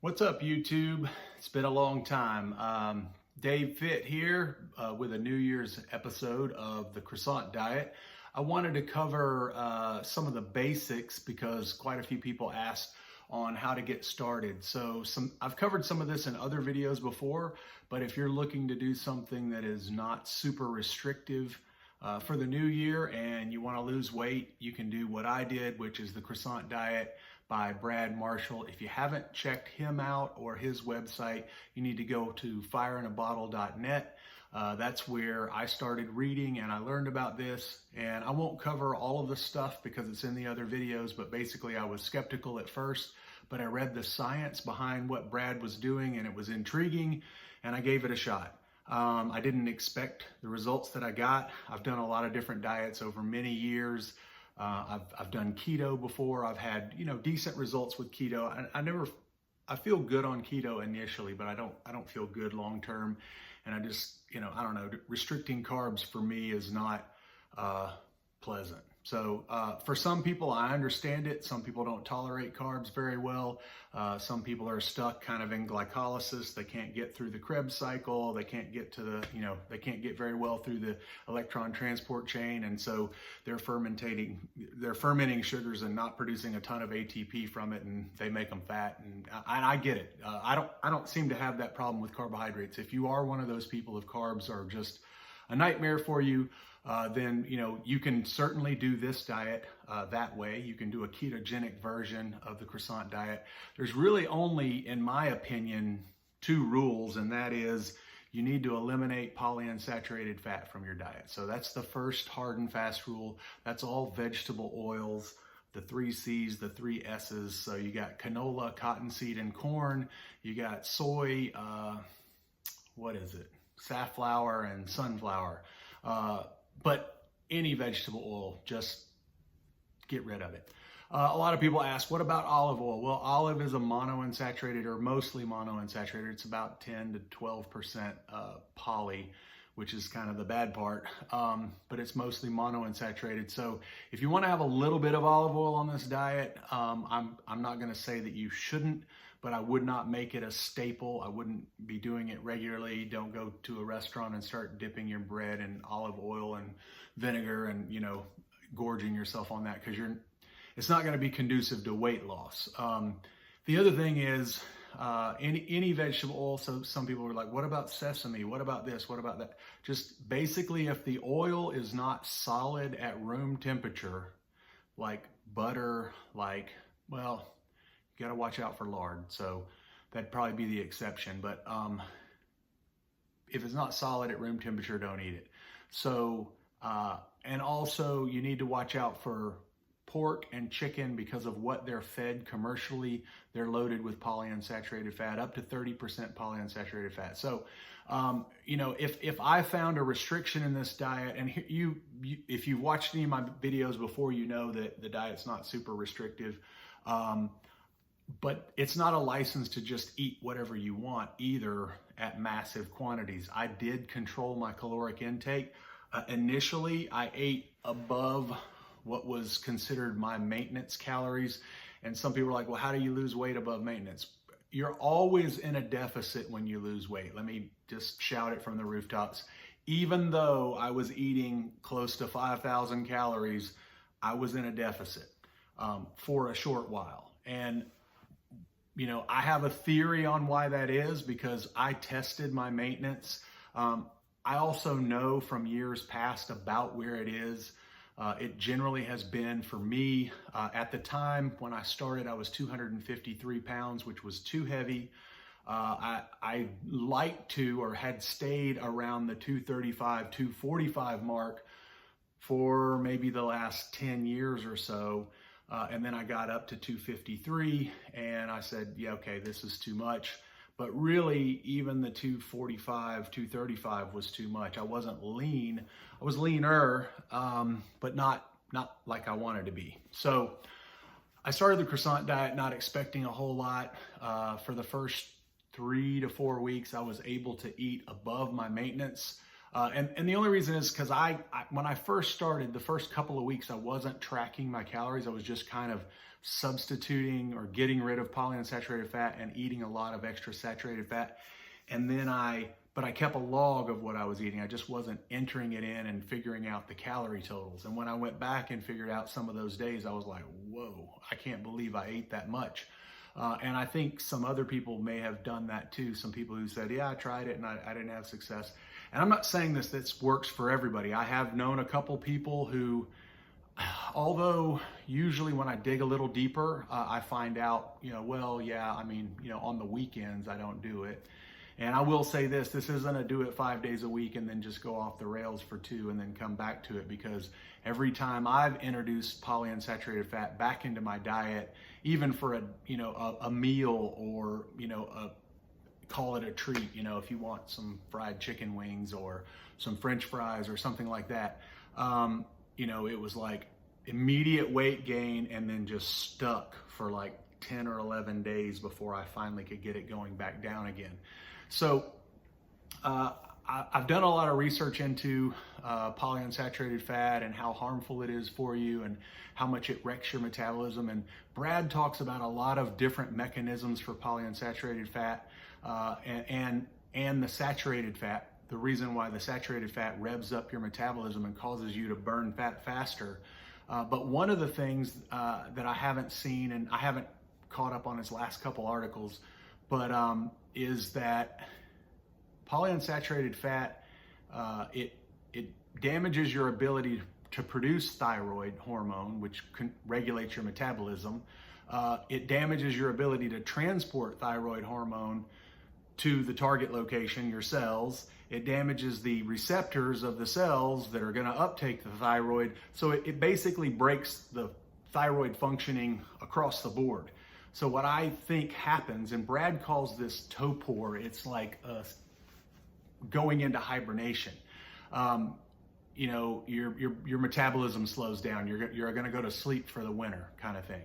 What's up, YouTube? It's been a long time. Dave Fit here with a New Year's episode of the Croissant Diet. I wanted to cover some of the basics because quite a few people asked on how to get started. So I've covered some of this in other videos before, but if you're looking to do something that is not super restrictive for the new year and you want to lose weight, you can do what I did, which is the Croissant Diet by Brad Marshall. If you haven't checked him out or his website, you need to go to fireinabottle.net. That's where I started reading and I learned about this. And I won't cover all of the stuff because it's in the other videos, but basically I was skeptical at first, but I read the science behind what Brad was doing and it was intriguing and I gave it a shot. I didn't expect the results that I got. I've done a lot of different diets over many years. I've done keto before. I've had, decent results with keto. I feel good on keto initially, but I don't feel good long term. And I just, I don't know, restricting carbs for me is not pleasant. So for some people, I understand it. Some people don't tolerate carbs very well. Some people are stuck kind of in glycolysis. They can't get through the Krebs cycle. They can't get to the, they can't get very well through the electron transport chain. And so they're fermenting sugars and not producing a ton of ATP from it, and they make them fat. And I get it. I don't seem to have that problem with carbohydrates. If you are one of those people, if carbs are just a nightmare for you, then you can certainly do this diet that way. You can do a ketogenic version of the Croissant Diet. There's really only, in my opinion, two rules, and that is you need to eliminate polyunsaturated fat from your diet. So that's the first hard and fast rule. That's all vegetable oils, the 3 C's, the 3 S's. So you got canola, cottonseed, and corn. You got soy, safflower and sunflower. But any vegetable oil, just get rid of it. A lot of people ask, what about olive oil? Well, olive is a monounsaturated or mostly monounsaturated. It's about 10 to 12% poly, which is kind of the bad part, but it's mostly monounsaturated. So if you want to have a little bit of olive oil on this diet, I'm not going to say that you shouldn't, but I would not make it a staple. I wouldn't be doing it regularly. Don't go to a restaurant and start dipping your bread in olive oil and vinegar and, gorging yourself on that, because it's not going to be conducive to weight loss. The other thing is any vegetable oil. So some people are like, what about sesame? What about this? What about that? Just basically, if the oil is not solid at room temperature, like butter, you got to watch out for lard. So that'd probably be the exception. But if it's not solid at room temperature, don't eat it. So, and also you need to watch out for pork and chicken because of what they're fed commercially. They're loaded with polyunsaturated fat, up to 30% polyunsaturated fat. So, if I found a restriction in this diet, and if you've watched any of my videos before, you know that the diet's not super restrictive. But it's not a license to just eat whatever you want either at massive quantities. I did control my caloric intake. Initially, I ate above what was considered my maintenance calories. And some people are like, well, how do you lose weight above maintenance? You're always in a deficit when you lose weight. Let me just shout it from the rooftops. Even though I was eating close to 5,000 calories, I was in a deficit for a short while. And I have a theory on why that is because I tested my maintenance. I also know from years past about where it is. It generally has been, for me, at the time when I started, I was 253 pounds, which was too heavy. I liked to, or had stayed around the 235, 245 mark for maybe the last 10 years or so. And then I got up to 253 and I said, yeah, okay, this is too much. But really, even the 245, 235 was too much. I wasn't lean. I was leaner, but not like I wanted to be. So I started the Croissant Diet not expecting a whole lot. For the first 3 to 4 weeks, I was able to eat above my maintenance. And the only reason is because when I first started, the first couple of weeks, I wasn't tracking my calories. I was just kind of substituting or getting rid of polyunsaturated fat and eating a lot of extra saturated fat. And then but I kept a log of what I was eating. I just wasn't entering it in and figuring out the calorie totals. And when I went back and figured out some of those days, I was like, whoa, I can't believe I ate that much. And I think some other people may have done that too. Some people who said, yeah, I tried it and I didn't have success. And I'm not saying this works for everybody. I have known a couple people who, although usually when I dig a little deeper, I find out, well, yeah, I mean, on the weekends, I don't do it. And I will say this isn't a do it 5 days a week and then just go off the rails for 2 and then come back to it, because every time I've introduced polyunsaturated fat back into my diet, even for a meal or, call it a treat, if you want some fried chicken wings or some French fries or something like that, it was like immediate weight gain and then just stuck for like 10 or 11 days before I finally could get it going back down again. So I've done a lot of research into polyunsaturated fat and how harmful it is for you and how much it wrecks your metabolism. And Brad talks about a lot of different mechanisms for polyunsaturated fat and the saturated fat. The reason why the saturated fat revs up your metabolism and causes you to burn fat faster. But one of the things that I haven't seen, and I haven't caught up on his last couple articles, but is that polyunsaturated fat, it damages your ability to produce thyroid hormone, which regulates your metabolism. It damages your ability to transport thyroid hormone to the target location, your cells. It damages the receptors of the cells that are going to uptake the thyroid. So it basically breaks the thyroid functioning across the board. So what I think happens, and Brad calls this torpor, it's like going into hibernation. Your metabolism slows down. You're going to go to sleep for the winter, kind of thing.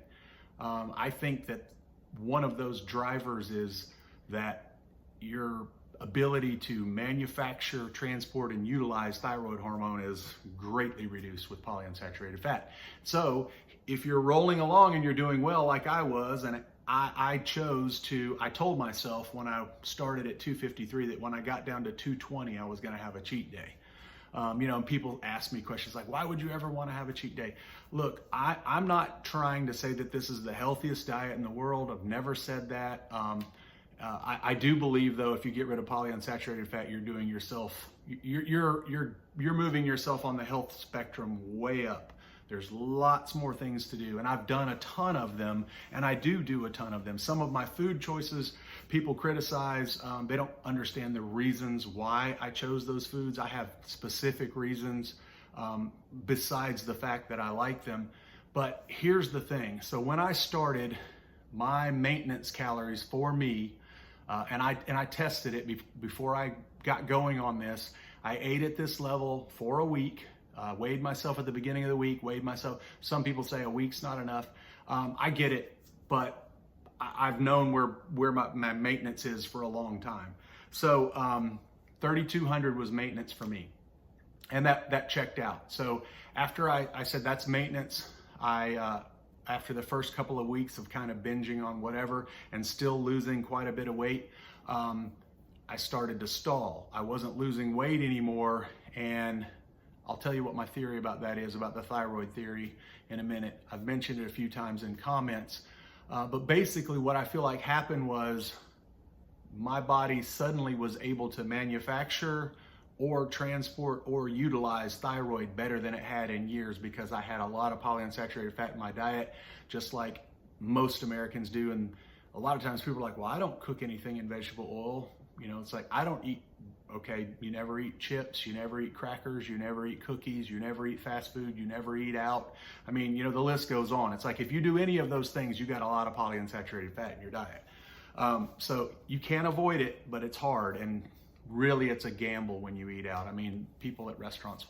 I think that one of those drivers is that your ability to manufacture, transport, and utilize thyroid hormone is greatly reduced with polyunsaturated fat. So if you're rolling along and you're doing well like I was, and I told myself when I started at 253 that when I got down to 220, I was going to have a cheat day. And people ask me questions like, why would you ever want to have a cheat day? Look, I'm not trying to say that this is the healthiest diet in the world. I've never said that. I do believe, though, if you get rid of polyunsaturated fat, you're doing yourself, you're moving yourself on the health spectrum way up. There's lots more things to do, and I've done a ton of them, and I do a ton of them. Some of my food choices, people criticize. They don't understand the reasons why I chose those foods. I have specific reasons besides the fact that I like them. But here's the thing. So when I started, my maintenance calories for me, and I tested it before I got going on this, I ate at this level for a week. Weighed myself at the beginning of the week, weighed myself. Some people say a week's not enough. I get it, but I've known where my maintenance is for a long time. So 3,200 was maintenance for me, and that checked out. So after I said that's maintenance, after the first couple of weeks of kind of binging on whatever and still losing quite a bit of weight, I started to stall. I wasn't losing weight anymore, and I'll tell you what my theory about that is, about the thyroid theory, in a minute. I've mentioned it a few times in comments. But basically what I feel like happened was my body suddenly was able to manufacture or transport or utilize thyroid better than it had in years, because I had a lot of polyunsaturated fat in my diet, just like most Americans do. And a lot of times people are like, well, I don't cook anything in vegetable oil. It's like, I don't eat. Okay, you never eat chips, you never eat crackers, you never eat cookies, you never eat fast food, you never eat out. I mean, the list goes on. It's like if you do any of those things, you got a lot of polyunsaturated fat in your diet. So you can't avoid it, but it's hard. And really, it's a gamble when you eat out. I mean, people at restaurants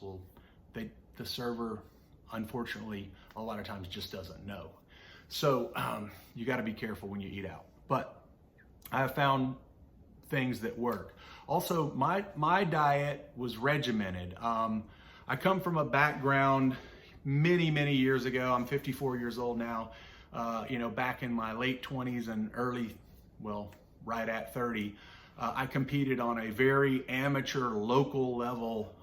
the server, unfortunately, a lot of times just doesn't know. So you got to be careful when you eat out. But I have found things that work. Also, my diet was regimented. I come from a background many years ago. I'm 54 years old now. Back in my late 20s and early, well, right at 30, I competed on a very amateur local level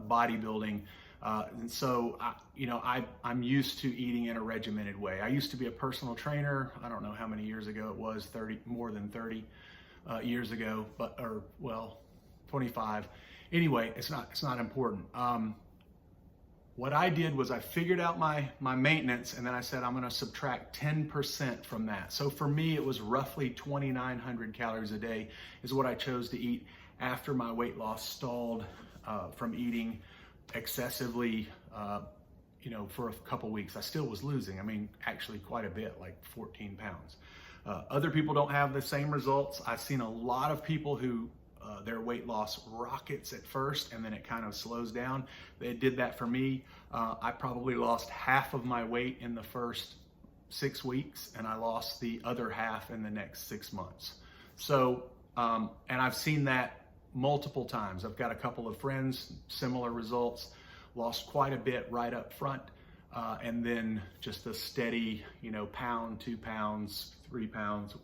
bodybuilding. And so, I'm used to eating in a regimented way. I used to be a personal trainer. I don't know how many years ago it was, more than 30 years ago, 25. Anyway, it's not important. What I did was I figured out my maintenance, and then I said I'm going to subtract 10% from that. So for me, it was roughly 2,900 calories a day is what I chose to eat after my weight loss stalled from eating excessively, for a couple weeks. I still was losing. I mean, actually quite a bit, like 14 pounds. Other people don't have the same results. I've seen a lot of people who their weight loss rockets at first and then it kind of slows down. They did that for me. I probably lost half of my weight in the first 6 weeks, and I lost the other half in the next 6 months. So, and I've seen that multiple times. I've got a couple of friends, similar results, lost quite a bit right up front, and then just a steady, pound, 2 pounds, 3 pounds,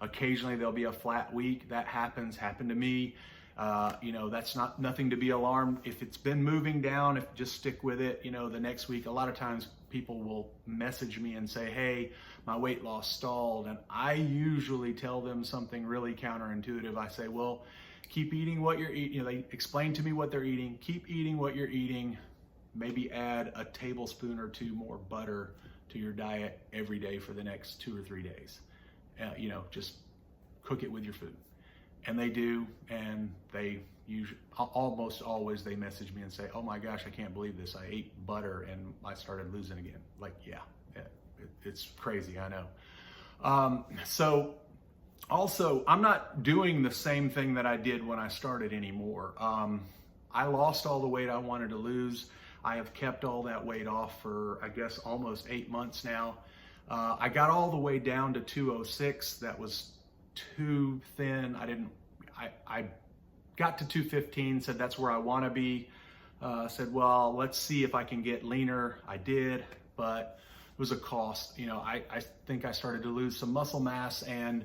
occasionally there'll be a flat week. That happened to me. That's nothing to be alarmed. If it's been moving down, just stick with it. The next week, a lot of times people will message me and say, hey, my weight loss stalled. And I usually tell them something really counterintuitive. I say, well, keep eating what you're eating. They explain to me what they're eating. Keep eating what you're eating. Maybe add a tablespoon or 2 more butter to your diet every day for the next 2 or 3 days. Just cook it with your food. And they do, and they usually, almost always they message me and say, oh my gosh, I can't believe this. I ate butter and I started losing again. Like, yeah, it's crazy, I know. So also, I'm not doing the same thing that I did when I started anymore. I lost all the weight I wanted to lose. I have kept all that weight off for, I guess, almost 8 months now. I got all the way down to 206. That was too thin. I got to 215, said that's where I want to be. Said, well, let's see if I can get leaner. I did, but it was a cost. I think I started to lose some muscle mass and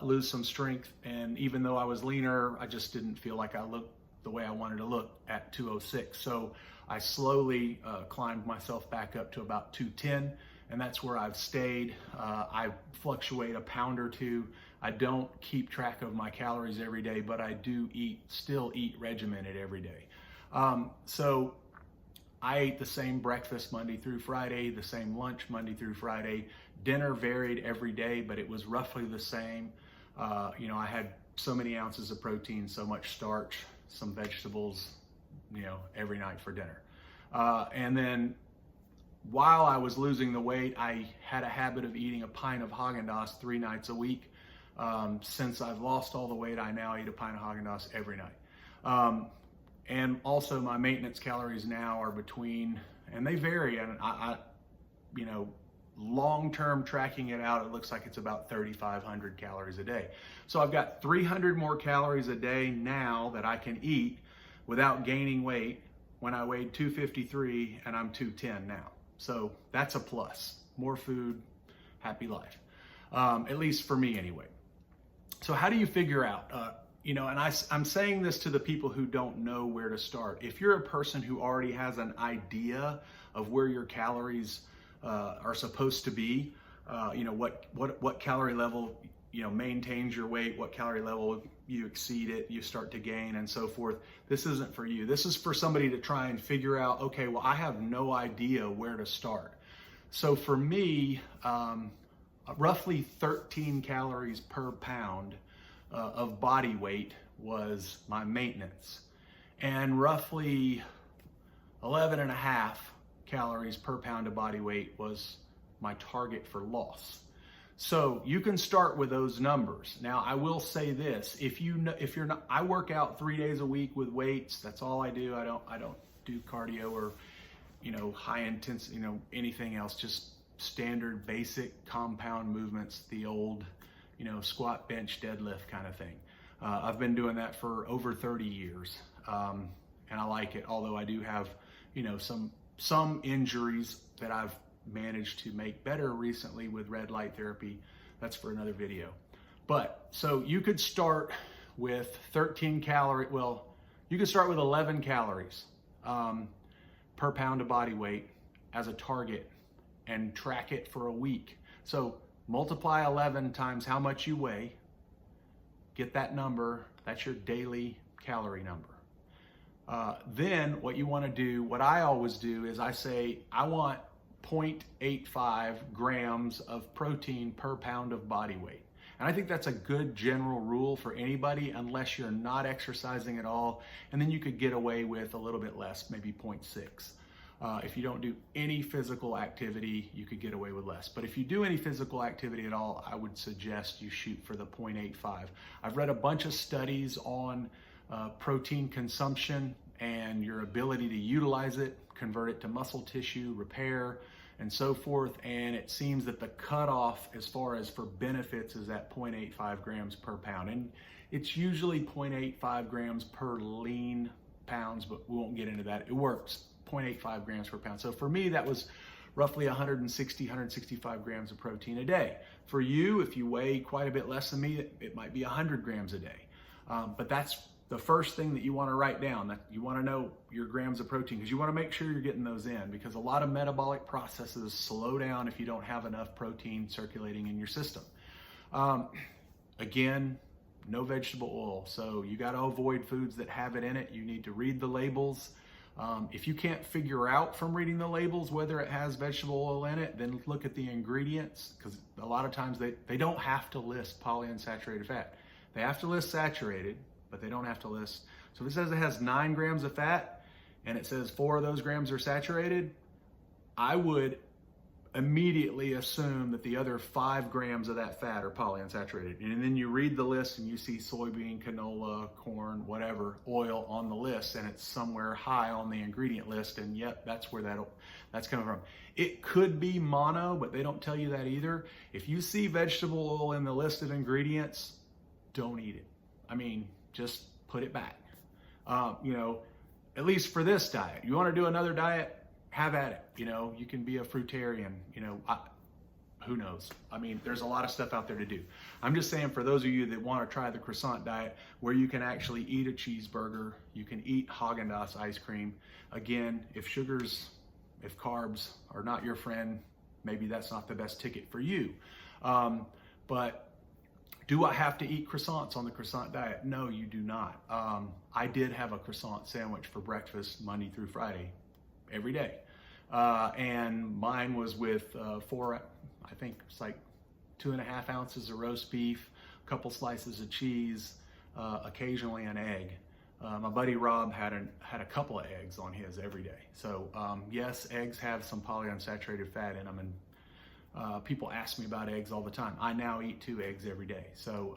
lose some strength. And even though I was leaner, I just didn't feel like I looked the way I wanted to look at 206. So I slowly climbed myself back up to about 210, and that's where I've stayed. I fluctuate a pound or two. I don't keep track of my calories every day, but I do still eat regimented every day. So I ate the same breakfast Monday through Friday, the same lunch Monday through Friday. Dinner varied every day, but it was roughly the same. I had so many ounces of protein, so much starch, some vegetables, every night for dinner. And then while I was losing the weight, I had a habit of eating a pint of Haagen-Dazs 3 nights a week. Since I've lost all the weight, I now eat a pint of Haagen-Dazs every night. And also my maintenance calories now are between, and they vary, and long-term tracking it out, it looks like it's about 3,500 calories a day. So I've got 300 more calories a day now that I can eat without gaining weight when I weighed 253 and I'm 210 now. So that's a plus. More food, happy life. At least for me anyway. So how do you figure out, and I'm saying this to the people who don't know where to start. If you're a person who already has an idea of where your calories are supposed to be, what calorie level maintains your weight, what calorie level you exceed it, you start to gain, and so forth. This isn't for you. This is for somebody to try and figure out, okay, well, I have no idea where to start. So for me, roughly 13 calories per pound of body weight was my maintenance, and roughly 11 and a half calories per pound of body weight was my target for loss. So you can start with those numbers. Now, I will say this: if you're not, I work out 3 days a week with weights. That's all I do. I don't do cardio or high intensity, anything else. Just standard, basic compound movements, the old squat, bench, deadlift kind of thing. I've been doing that for over 30 years, and I like it, although I do have, some injuries that I've managed to make better recently with red light therapy. That's for another video. But so you could start with 13 calories. Well, you could start with 11 calories per pound of body weight as a target and track it for a week. So multiply 11 times how much you weigh, get that number, that's your daily calorie number. Then what you want to do, what I always do is I say, I want 0.85 grams of protein per pound of body weight. And I think that's a good general rule for anybody, unless you're not exercising at all. And then you could get away with a little bit less, maybe 0.6. If you don't do any physical activity, you could get away with less. But if you do any physical activity at all, I would suggest you shoot for the 0.85. I've read a bunch of studies on protein consumption and your ability to utilize it, convert it to muscle tissue, repair, and so forth. And it seems that the cutoff as far as for benefits is at 0.85 grams per pound. And it's usually 0.85 grams per lean pounds, but we won't get into that. It works, 0.85 grams per pound. So for me, that was roughly 160, 165 grams of protein a day. For you, if you weigh quite a bit less than me, it might be 100 grams a day. But that's the first thing that you want to write down, that you want to know your grams of protein, because you want to make sure you're getting those in, because a lot of metabolic processes slow down if you don't have enough protein circulating in your system. Again, no vegetable oil. So you got to avoid foods that have it in it. You need to read the labels. If you can't figure out from reading the labels whether it has vegetable oil in it, then look at the ingredients, because a lot of times they don't have to list polyunsaturated fat. They have to list saturated, but they don't have to list. So if it says it has 9 grams of fat and it says 4 of those grams are saturated, I would immediately assume that the other 5 grams of that fat are polyunsaturated. And then you read the list and you see soybean, canola, corn, whatever, oil on the list, and it's somewhere high on the ingredient list, and yep, that's where that's coming from. It could be mono, but they don't tell you that either. If you see vegetable oil in the list of ingredients, don't eat it. I mean, just put it back. At least for this diet. You want to do another diet? Have at it. You can be a fruitarian. Who knows? I mean, there's a lot of stuff out there to do. I'm just saying, for those of you that want to try the croissant diet, where you can actually eat a cheeseburger, you can eat Haagen-Dazs ice cream. Again, if carbs are not your friend, maybe that's not the best ticket for you. But do I have to eat croissants on the croissant diet? No, you do not. I did have a croissant sandwich for breakfast Monday through Friday, every day. And mine was with 4, I think it's like 2.5 ounces of roast beef, a couple slices of cheese, occasionally an egg. My buddy Rob had a couple of eggs on his every day. So yes, eggs have some polyunsaturated fat in them, and people ask me about eggs all the time. I now eat 2 eggs every day. So,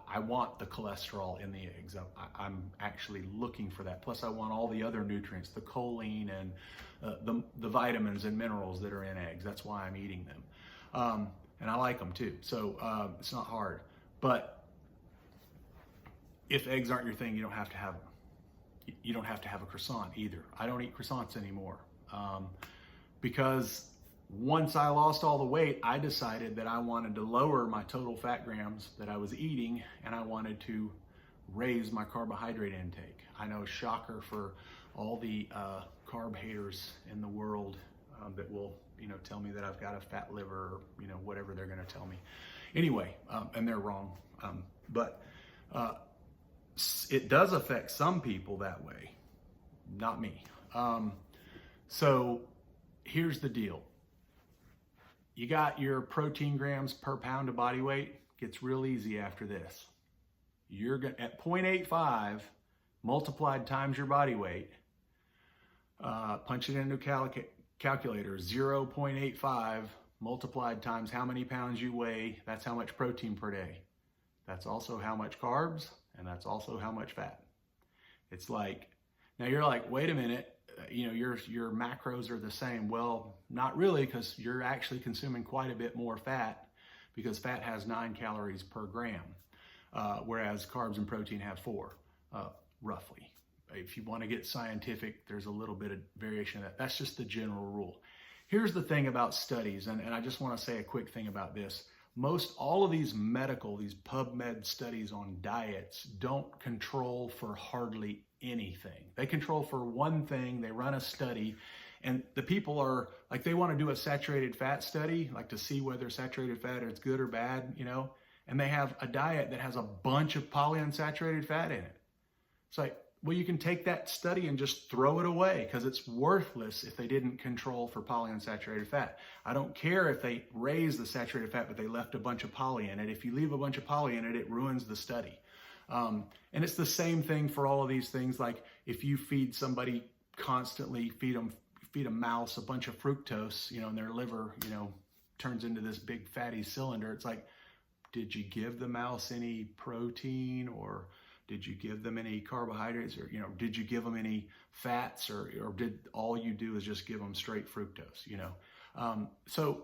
I want the cholesterol in the eggs. I'm actually looking for that. Plus I want all the other nutrients, the choline and the vitamins and minerals that are in eggs. That's why I'm eating them. And I like them too. So it's not hard. But if eggs aren't your thing, you don't have to have them. You don't have to have a croissant either. I don't eat croissants anymore. Because once I lost all the weight, I decided that I wanted to lower my total fat grams that I was eating, and I wanted to raise my carbohydrate intake. I know, shocker for all the carb haters in the world that will, tell me that I've got a fat liver, or, whatever they're going to tell me. Anyway, and they're wrong. But it does affect some people that way, not me. So here's the deal. You got your protein grams per pound of body weight. Gets real easy after this. You're at 0.85 multiplied times your body weight. Punch it into a calculator. 0.85 multiplied times how many pounds you weigh. That's how much protein per day. That's also how much carbs, and that's also how much fat. It's like, now you're like, wait a minute. Your macros are the same. Well, not really, because you're actually consuming quite a bit more fat, because fat has 9 calories per gram. whereas carbs and protein have 4, roughly. If you want to get scientific, there's a little bit of variation of that. That's just the general rule. Here's the thing about studies, and I just want to say a quick thing about this. All of these these PubMed studies on diets don't control for hardly anything. They control for one thing. They run a study, and the people are like, they want to do a saturated fat study, like to see whether saturated fat is good or bad, and they have a diet that has a bunch of polyunsaturated fat in it. It's like, well, you can take that study and just throw it away because it's worthless if they didn't control for polyunsaturated fat. I don't care if they raise the saturated fat, but they left a bunch of poly in it. If you leave a bunch of poly in it, it ruins the study. And it's the same thing for all of these things. Like if you feed somebody constantly, feed a mouse a bunch of fructose, and their liver, turns into this big fatty cylinder. It's like, did you give the mouse any protein, or did you give them any carbohydrates, or did you give them any fats, or did all you do is just give them straight fructose? So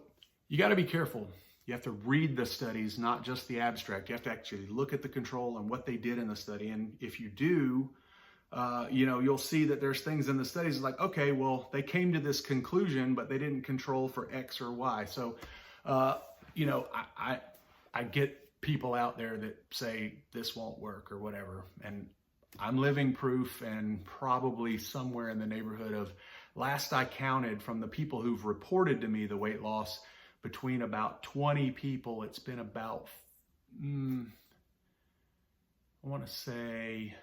you got to be careful. You have to read the studies, not just the abstract. You have to actually look at the control and what they did in the study. And if you do, you'll see that there's things in the studies like, okay, well, they came to this conclusion, but they didn't control for X or Y. So, I get people out there that say this won't work or whatever. And I'm living proof, and probably somewhere in the neighborhood of, last I counted from the people who've reported to me the weight loss, between about 20 people, it's been about, I want to say,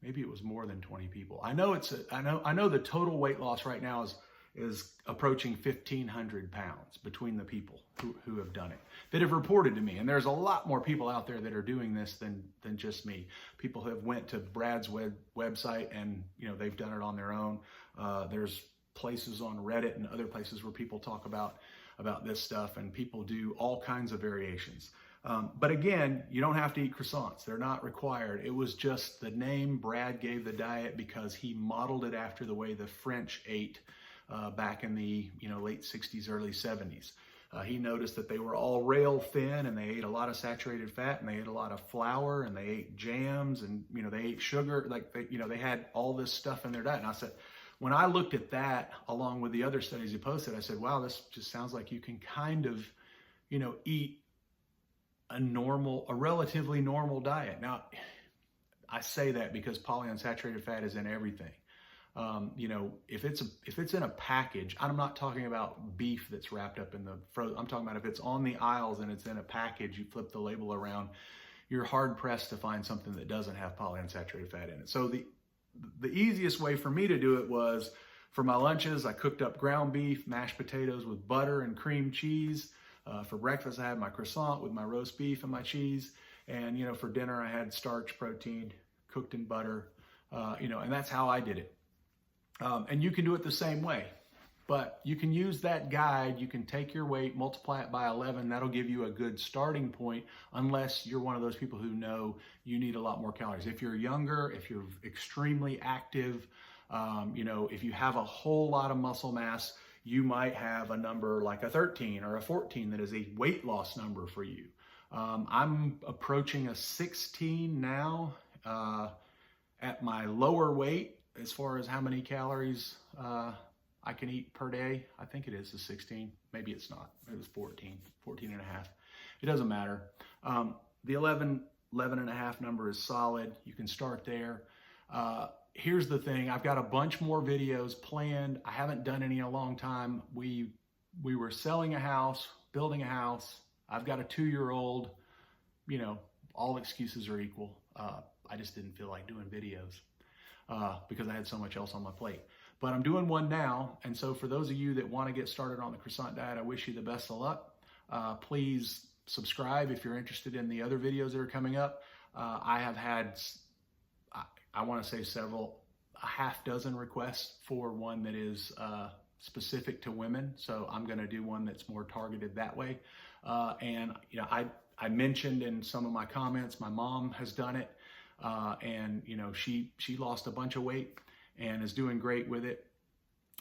maybe it was more than 20 people. I know the total weight loss right now is approaching 1,500 pounds between the people who have done it, that have reported to me. And there's a lot more people out there that are doing this than just me. People have went to Brad's website and, they've done it on their own. There's places on Reddit and other places where people talk about this stuff, and people do all kinds of variations. But again, you don't have to eat croissants. They're not required. It was just the name Brad gave the diet because he modeled it after the way the French ate back in the late 60s, early 70s. He noticed that they were all rail thin, and they ate a lot of saturated fat, and they ate a lot of flour, and they ate jams, and they ate sugar. Like they had all this stuff in their diet. And I said, when I looked at that along with the other studies he posted, I said, wow, this just sounds like you can kind of eat a relatively normal diet. Now, I say that because polyunsaturated fat is in everything. If it's in a package, I'm not talking about beef that's wrapped up in the frozen. I'm talking about if it's on the aisles and it's in a package, you flip the label around, you're hard pressed to find something that doesn't have polyunsaturated fat in it. So the easiest way for me to do it was, for my lunches, I cooked up ground beef, mashed potatoes with butter and cream cheese. For breakfast, I had my croissant with my roast beef and my cheese. And, for dinner, I had starch protein cooked in butter, and that's how I did it. And you can do it the same way, but you can use that guide. You can take your weight, multiply it by 11. That'll give you a good starting point, unless you're one of those people who know you need a lot more calories. If you're younger, if you're extremely active, if you have a whole lot of muscle mass, you might have a number like a 13 or a 14 that is a weight loss number for you. I'm approaching a 16 now at my lower weight as far as how many calories I can eat per day. I think it is a 16. Maybe it's not. It was 14 and a half. It doesn't matter. The 11 and a half number is solid. You can start there. Here's the thing. I've got a bunch more videos planned. I haven't done any in a long time. We were selling a house, building a house. I've got a 2-year-old. All excuses are equal. I just didn't feel like doing videos because I had so much else on my plate. But I'm doing one now. And so for those of you that want to get started on the Croissant Diet, I wish you the best of luck. Please subscribe if you're interested in the other videos that are coming up. I have had, I want to say a half dozen requests for one that is specific to women. So I'm going to do one that's more targeted that way. And I mentioned in some of my comments, my mom has done it. And she lost a bunch of weight and is doing great with it.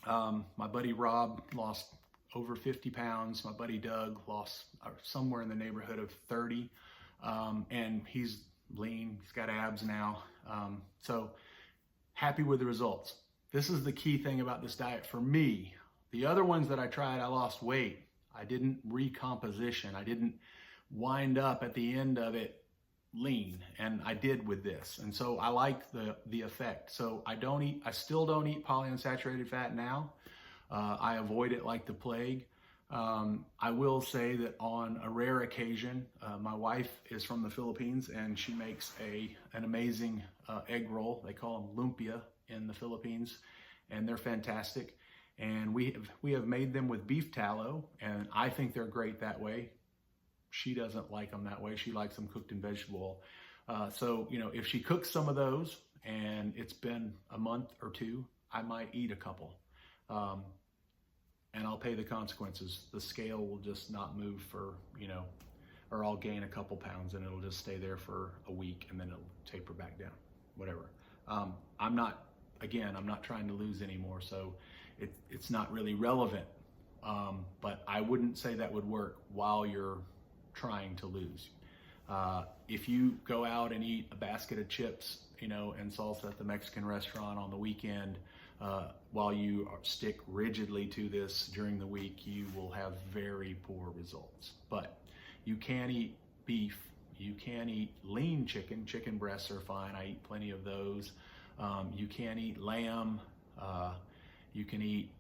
My buddy Rob lost over 50 pounds. My buddy Doug lost somewhere in the neighborhood of 30. and he's lean, he's got abs now. So happy with the results. This is the key thing about this diet for me. The other ones that I tried, I lost weight. I didn't recomposition. I didn't wind up at the end of it lean, and I did with this. And so I like the effect. So I still don't eat polyunsaturated fat now. I avoid it like the plague. I will say that on a rare occasion, my wife is from the Philippines, and she makes an amazing egg roll. They call them lumpia in the Philippines, and they're fantastic. And we have made them with beef tallow, and I think they're great that way. She doesn't like them that way. She likes them cooked in vegetable oil. So, if she cooks some of those and it's been a month or two, I might eat a couple. And I'll pay the consequences. The scale will just not move for, or I'll gain a couple pounds and it'll just stay there for a week and then it'll taper back down, whatever. I'm not trying to lose anymore, so it's not really relevant. But I wouldn't say that would work while you're trying to lose. If you go out and eat a basket of chips, and salsa at the Mexican restaurant on the weekend, while you stick rigidly to this during the week, you will have very poor results. But you can eat beef, you can eat lean chicken. Chicken breasts are fine. I eat plenty of those. You can eat lamb, you can eat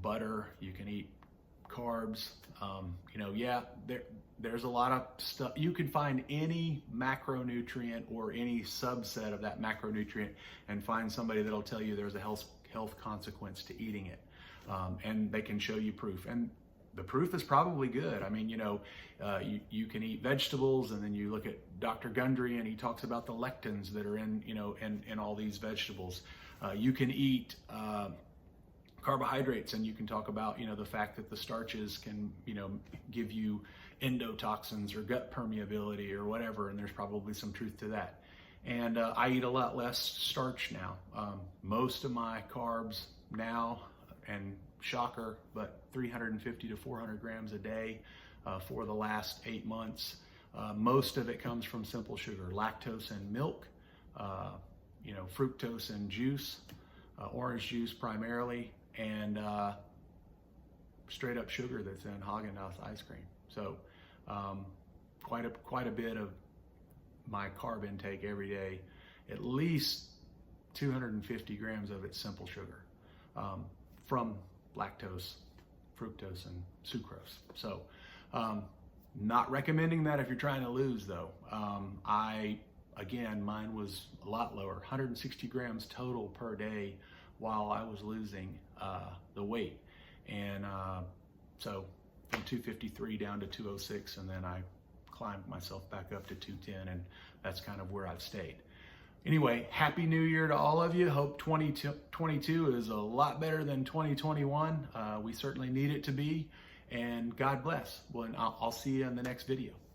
butter, you can eat carbs. There's a lot of stuff. You can find any macronutrient or any subset of that macronutrient and find somebody that'll tell you there's a health consequence to eating it. And they can show you proof. And the proof is probably good. I mean, you can eat vegetables, and then you look at Dr. Gundry and he talks about the lectins that are in all these vegetables. You can eat carbohydrates, and you can talk about, the fact that the starches can, give you endotoxins or gut permeability or whatever, and there's probably some truth to that. And I eat a lot less starch now. Most of my carbs now, and shocker, but 350 to 400 grams a day for the last 8 months. Most of it comes from simple sugar, lactose and milk, fructose and juice, orange juice primarily, and straight up sugar that's in Haagen-Dazs ice cream. So quite a bit of my carb intake every day, at least 250 grams of it's simple sugar from lactose, fructose, and sucrose. So not recommending that if you're trying to lose, though. Mine was a lot lower, 160 grams total per day while I was losing the weight. And so from 253 down to 206, and then I climbed myself back up to 210, and that's kind of where I've stayed. Anyway, Happy New Year to all of you. Hope 2022 is a lot better than 2021. We certainly need it to be, and God bless. Well, and I'll see you in the next video.